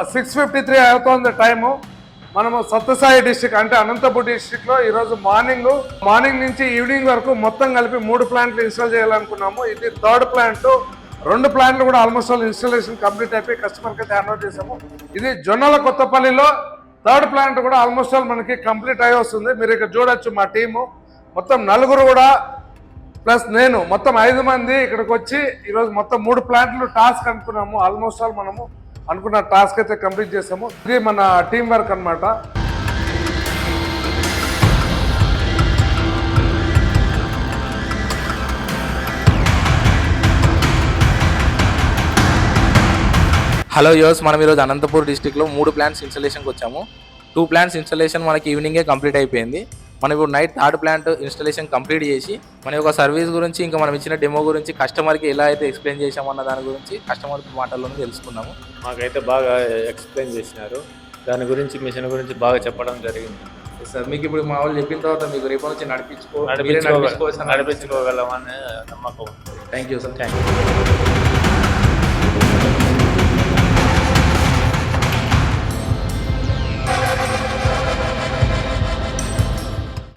6:53 అవుతోంది టైము. మనము సత్యసాయి డిస్టిక్ అంటే అనంతపూర్ డిస్టిక్ లో ఈరోజు మార్నింగ్ నుంచి ఈవినింగ్ వరకు మొత్తం కలిపి 3 ప్లాంట్లు ఇన్స్టాల్ చేయాలనుకున్నాము. ఇది థర్డ్ ప్లాంట్. 2 ప్లాంట్లు కూడా ఆల్మోస్ట్ ఆల్ ఇన్స్టాలేషన్ కంప్లీట్ అయిపోయి కస్టమర్ కి హ్యాండ్ ఓవర్ చేసాము. ఇది జొన్నల కొత్తపల్లిలో థర్డ్ ప్లాంట్ కూడా ఆల్మోస్ట్ ఆల్ మనకి కంప్లీట్ అయి వస్తుంది. మీరు ఇక్కడ చూడొచ్చు మా టీము మొత్తం 4 కూడా ప్లస్ నేను మొత్తం 5 మంది ఇక్కడికి వచ్చి ఈరోజు మొత్తం 3 ప్లాంట్లు టాస్క్ అనుకున్నాము. ఆల్మోస్ట్ ఆల్ మనము అనుకున్న టాస్క్ అయితే కంప్లీట్ చేసాము. ఇది మన టీం వర్క్ అనమాట. హలో యోస్, మనం ఈరోజు అనంతపూర్ డిస్టిక్లో 3 ప్లాంట్స్ ఇన్స్టాలేషన్కి వచ్చాము. 2 ప్లాంట్స్ ఇన్స్టాలేషన్ మనకి ఈవినింగే కంప్లీట్ అయిపోయింది. మనం ఇప్పుడు night third plant installation complete చేసి మన యొక్క సర్వీస్ గురించి ఇంకా మనం ఇచ్చిన డెమో గురించి కస్టమర్కి ఎలా అయితే ఎక్స్ప్లెయిన్ చేసామన్న దాని గురించి కస్టమర్ మాటల్లోనే తెలుసుకున్నాము. మాకైతే బాగా ఎక్స్ప్లెయిన్ చేసినారు. దాని గురించి మిషన్ గురించి బాగా చెప్పడం జరిగింది. సార్ మీకు ఇప్పుడు మా వాళ్ళు చెప్పిన తర్వాత మీకు రేపు నుంచి నడిపించుకోగలమని నమ్మకం. Thank you sir. Thank you.